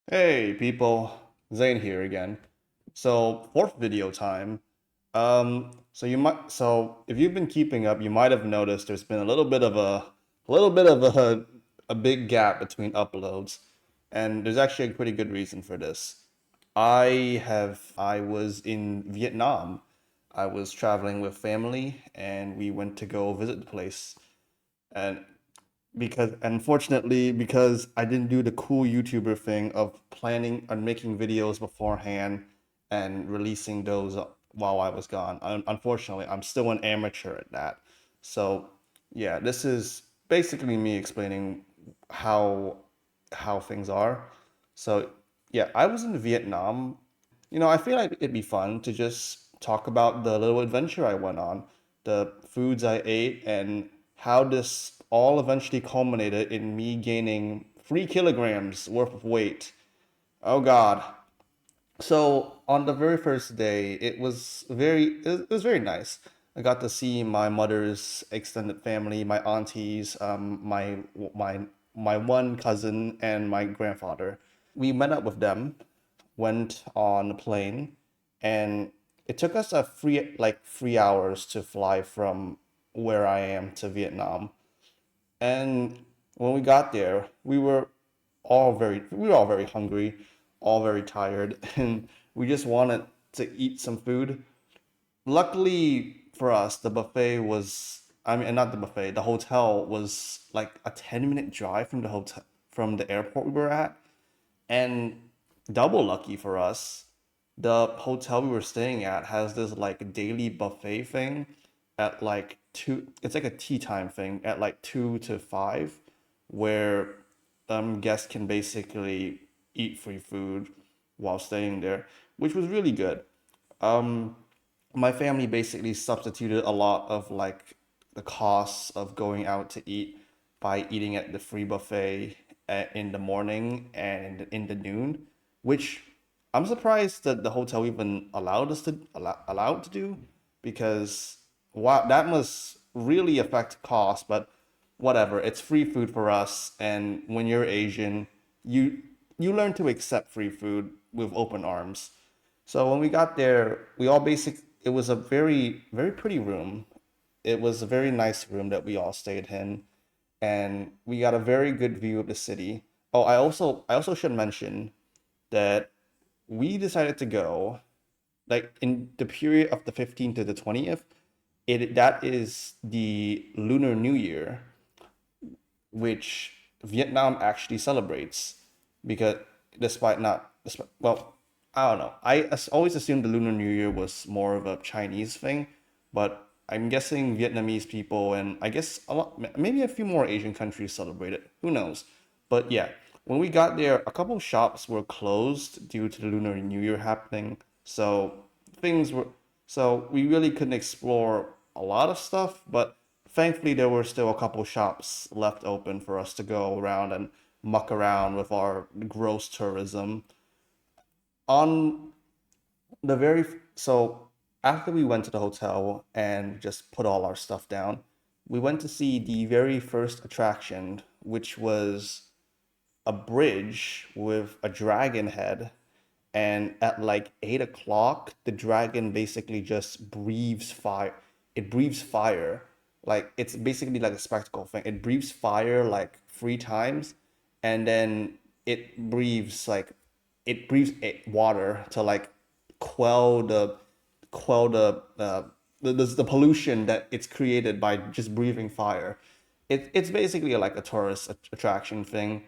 Hey people, Zane here again. So fourth video time. So if you've been keeping up, you might have noticed there's been a little bit of a big gap between uploads, and there's actually a pretty good reason for this. I was in Vietnam. I was traveling with family, and we went to go visit the place. And because unfortunately, because I didn't do the cool YouTuber thing of planning and making videos beforehand and releasing those while I was gone. Unfortunately, I'm still an amateur at that. So, yeah, this is basically me explaining how how things are. So, yeah, I was in Vietnam. I feel like it'd be fun to just talk about the little adventure I went on, the foods I ate, and how this all eventually culminated in me gaining 3 kilograms worth of weight. Oh God. So on the very first day, it was very nice. I got to see my mother's extended family, my aunties, my one cousin, and my grandfather. We met up with them, went on a plane, and it took us a 3 hours to fly from where I am to Vietnam. And when we got there, we were all very hungry, all very tired, and we just wanted to eat some food. Luckily for us, the buffet was, I mean, not the buffet, the hotel was like a 10-minute drive from the airport we were at. And double lucky for us, the hotel we were staying at has this like daily buffet thing at like two, it's like a tea time thing at like 2 to 5, where guests can basically eat free food while staying there, which was really good. Um, my family basically substituted a lot of like the costs of going out to eat by eating at the free buffet in the morning and in the noon, which I'm surprised that the hotel even allowed to do, because wow, that must really affect cost. But whatever, it's free food for us, and when you're Asian, you you learn to accept free food with open arms. So when we got there, it was a very pretty room. It was a very nice room that we all stayed in, and we got a very good view of the city. Oh, I also should mention that we decided to go like in the period of the 15th to the 20th. It that is the Lunar New Year, which Vietnam actually celebrates, because well, I don't know. Always assumed the Lunar New Year was more of a Chinese thing, but I'm guessing Vietnamese people and I guess maybe a few more Asian countries celebrate it. Who knows? But yeah, when we got there, a couple shops were closed due to the Lunar New Year happening. So things were so we really couldn't explore a lot of stuff, but thankfully there were still a couple shops left open for us to go around and muck around with our gross tourism. On the very so After we went to the hotel and just put all our stuff down, we went to see the very first attraction, which was a bridge with a dragon head. And at like 8 o'clock, the dragon basically just breathes fire. It breathes fire. Like it's basically like a spectacle thing. It breathes fire like 3 times, and then it breathes water to like quell the quell the pollution that it's created by just breathing fire. It's basically like a tourist attraction thing,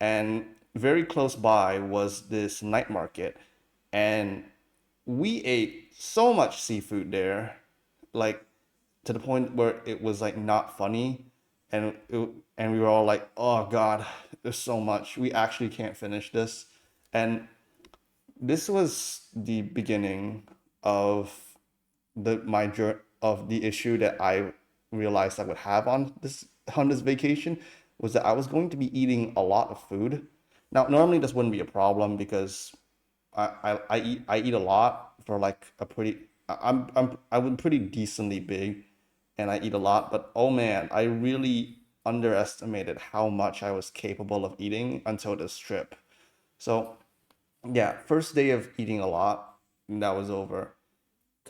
and very close by was this night market, and we ate so much seafood there, like to the point where it was like not funny, and we were all like, "Oh God, there's so much. We actually can't finish this." And this was the beginning of the issue that I realized I would have on this vacation, was that I was going to be eating a lot of food. Now, normally this wouldn't be a problem because I eat a lot for like a pretty I'm pretty decently big, and I eat a lot, but oh man, I really underestimated how much I was capable of eating until this trip. So yeah, first day of eating a lot, that was over.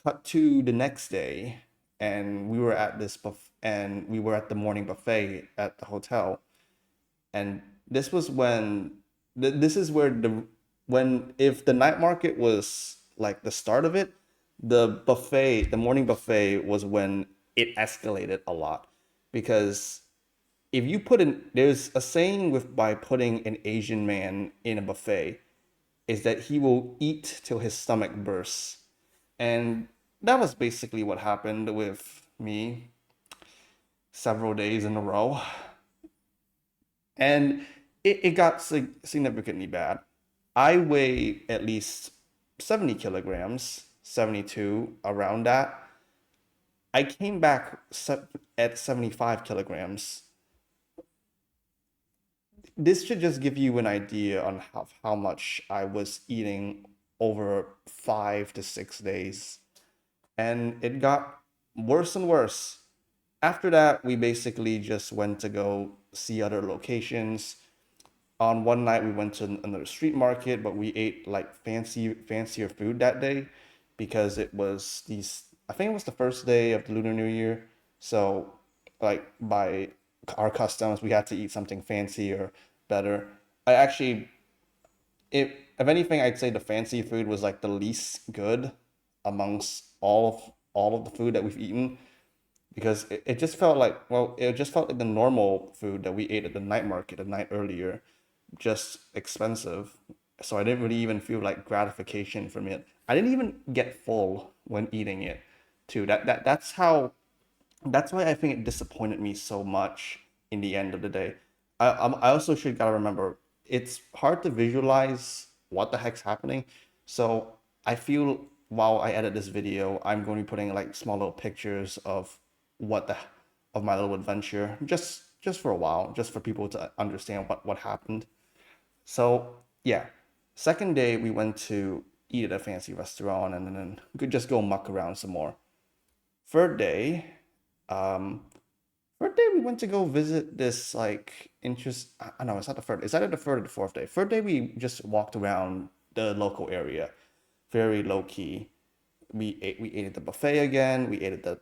Cut to the next day, and we were at the morning buffet at the hotel, and this was when this is where the when if the night market was like the start of it, the morning buffet was when it escalated a lot, because if you put in there's a saying with by putting an Asian man in a buffet is that he will eat till his stomach bursts. And that was basically what happened with me several days in a row. And it got significantly bad. I weigh at least 70 kilograms, 72, around that. I came back at 75 kilograms. This should just give you an idea on how much I was eating over 5 to 6 days. And it got worse and worse. After that, we basically just went to go see other locations. On one night, we went to another street market, but we ate like fancier food that day because it was I think it was the first day of the Lunar New Year. So, like, by our customs, we had to eat something fancier, better. I actually, if anything, I'd say the fancy food was like the least good amongst all of the food that we've eaten, because it just felt like, well, it just felt like the normal food that we ate at the night market the night earlier, just expensive. So I didn't really even feel like gratification from it. I didn't even get full when eating it too. That's why I think it disappointed me so much in the end of the day. I also should gotta remember, it's hard to visualize what the heck's happening. So I feel while I edit this video, I'm going to be putting like small little pictures of what the of my little adventure, just for a while, just for people to understand what happened. So yeah, second day we went to eat at a fancy restaurant, and then we could just go muck around some more. Third day, um, third day we went to go visit this like interest. I know it's not the third. It's either the third or the fourth day. Third day we just walked around the local area, very low key. We ate at the buffet again. We ate at the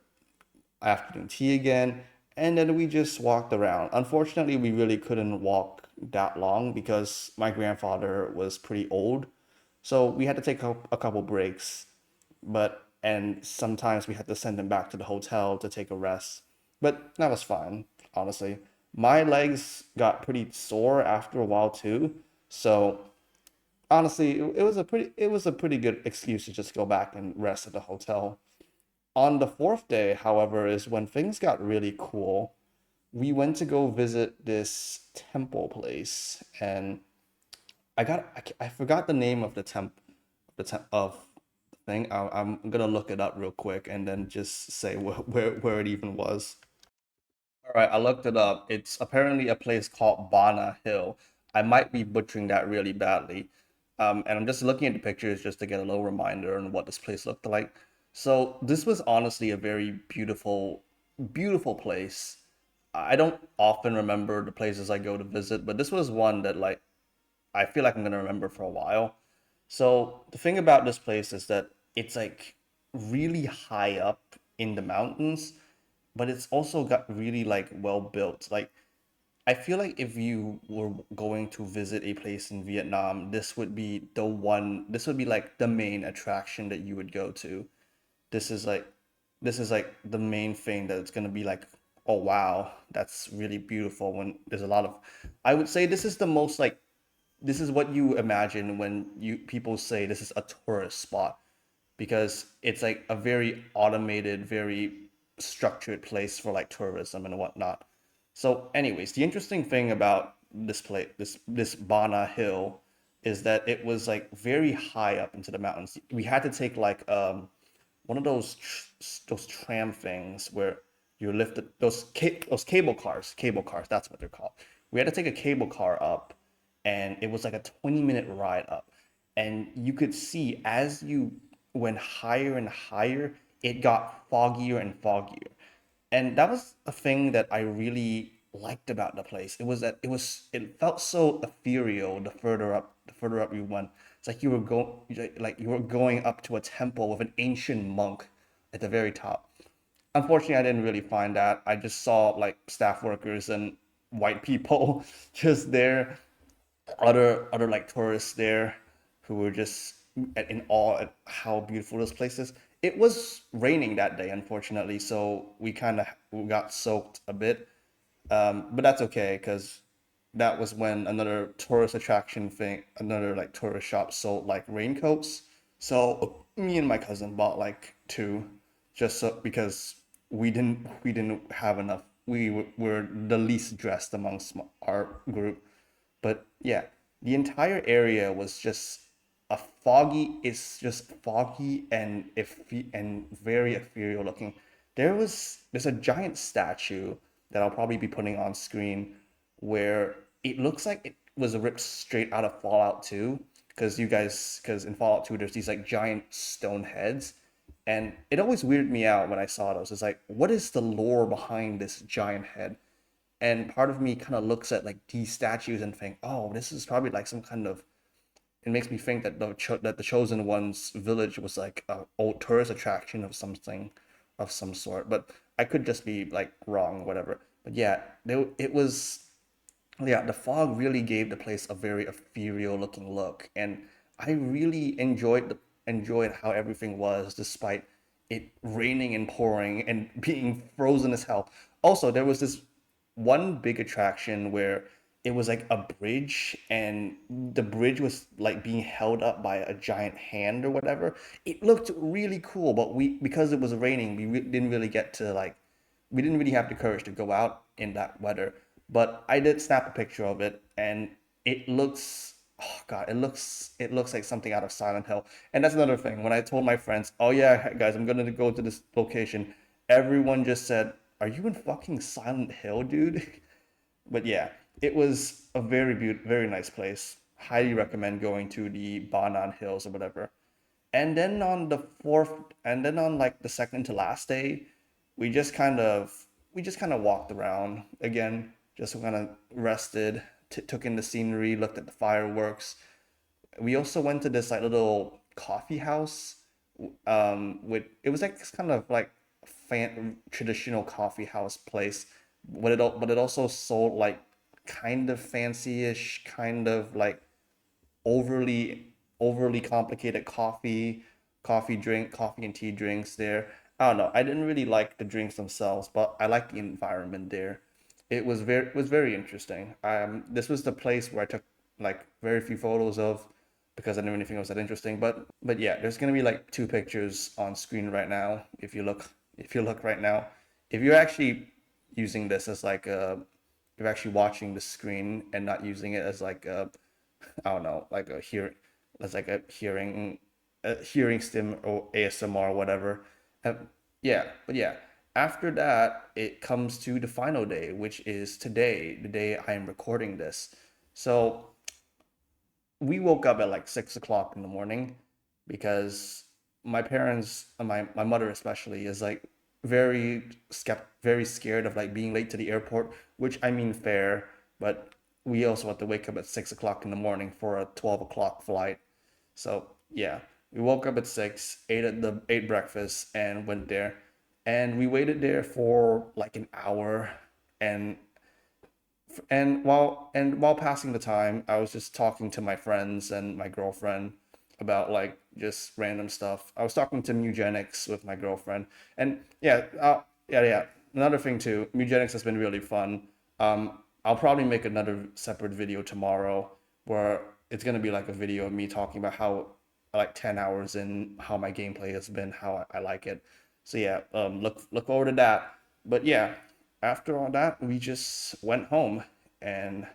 afternoon tea again, and then we just walked around. Unfortunately, we really couldn't walk that long because my grandfather was pretty old, so we had to take a couple breaks. And sometimes we had to send him back to the hotel to take a rest. But that was fine, honestly. My legs got pretty sore after a while too, so honestly, it was a pretty good excuse to just go back and rest at the hotel. On the fourth day, however, is when things got really cool. We went to go visit this temple place, and I forgot the name of of the thing. I'm gonna look it up real quick and then just say where it even was. All right, I looked it up. It's apparently a place called Bana Hill. I might be butchering that really badly. And I'm just looking at the pictures just to get a little reminder on what this place looked like. So this was honestly a very beautiful place. I don't often remember the places I go to visit, but this was one that like I feel like I'm gonna remember for a while. So the thing about this place is that it's like really high up in the mountains, but it's also got really like well built. Like I feel like if you were going to visit a place in Vietnam, this would be like the main attraction that you would go to. This is like this is like the main thing that it's gonna be like, oh wow, that's really beautiful when there's a lot of I would say this is the most like this is what you imagine when you people say this is a tourist spot, because it's like a very automated, very structured place for like tourism and whatnot. So, anyways, the interesting thing about this place, this Bana Hill, is that it was like very high up into the mountains. We had to take like one of those tram things where you lifted those cable cars. That's what they're called. We had to take a cable car up, and it was like a 20-minute ride up, and you could see as you went higher and higher, it got foggier and foggier. And that was a thing that I really liked about the place. It was that it felt so ethereal the further up the further up you went, it's like you were going up to a temple with an ancient monk at the very top. Unfortunately, I didn't really find that. I just saw like staff workers and white people just there, other like tourists there who were just in awe at how beautiful this place is. It was raining that day, unfortunately, so we kind of got soaked a bit. But that's okay because that was when another tourist attraction thing, another like tourist shop sold like raincoats. So me and my cousin bought like two, just so because we didn't have enough. Were the least dressed amongst our group, but yeah, the entire area was just a foggy. It's just foggy and very ethereal looking. There's a giant statue that I'll probably be putting on screen where it looks like it was ripped straight out of Fallout 2 because in Fallout 2 there's these like giant stone heads, and it always weirded me out when I saw those. It's like, what is the lore behind this giant head? And part of me kind of looks at like these statues and think, oh, this is probably like some kind of. It makes me think that the chosen one's village was like a old tourist attraction of something, of some sort. But I could just be like wrong, whatever. But yeah, it was, yeah, the fog really gave the place a very ethereal looking look, and I really enjoyed how everything was despite it raining and pouring and being frozen as hell. Also, there was this one big attraction where it was like a bridge, and the bridge was like being held up by a giant hand or whatever. It looked really cool, but we because it was raining, didn't really get to like we didn't really have the courage to go out in that weather. But I did snap a picture of it, and it looks, oh god, it looks like something out of Silent Hill. And that's another thing. When I told my friends, oh yeah, guys, I'm gonna go to this location, everyone just said, "Are you in fucking Silent Hill, dude?" But yeah, it was a very nice place. Highly recommend going to the Banan Hills or whatever. And then on the fourth, and then on like the second to last day, we just kind of we just kind of walked around again, just kind of rested, took in the scenery, looked at the fireworks. We also went to this like little coffee house. With it was like kind of like traditional coffee house place, but it also sold like kind of fancy-ish, kind of like overly complicated coffee and tea drinks there. I don't know. I didn't really like the drinks themselves, but I liked the environment there. It was very interesting. This was the place where I took like very few photos of because I didn't really think it was that interesting. But yeah, there's gonna be like two pictures on screen right now. If you look right now, if you're actually using this as like a, if you're actually watching the screen and not using it as like a, I don't know, like a hear, as like a hearing stim or ASMR or whatever. Uh, yeah, but yeah. After that, it comes to the final day, which is today, the day I am recording this. So we woke up at like 6 o'clock in the morning because my parents, my mother especially, is like very scared of like being late to the airport, which I mean fair, but we also had to wake up at 6 o'clock in the morning for a 12 o'clock flight. So yeah, we woke up at 6, ate breakfast, and went there, and we waited there for like an hour, and while passing the time, I was just talking to my friends and my girlfriend about like just random stuff. I was talking to Mugenics with my girlfriend, and yeah. Another thing too, Mugenics has been really fun. I'll probably make another separate video tomorrow where it's gonna be like a video of me talking about how like 10 hours in how my gameplay has been, how I like it. So yeah, look forward to that. But yeah, after all that, we just went home, and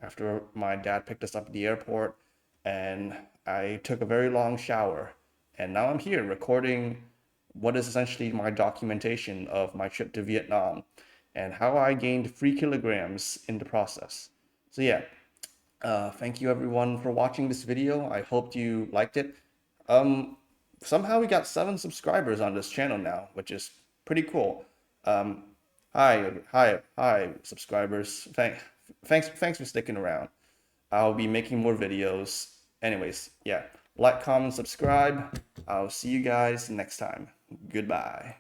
after my dad picked us up at the airport, and I took a very long shower, and now I'm here recording what is essentially my documentation of my trip to Vietnam and how I gained 3 kilograms in the process. So yeah, thank you everyone for watching this video. I hope you liked it. Um, Somehow we got 7 subscribers on this channel now, which is pretty cool. Um, hi, subscribers. Thanks for sticking around. I'll be making more videos. Anyways, yeah, like, comment, subscribe. I'll see you guys next time. Goodbye.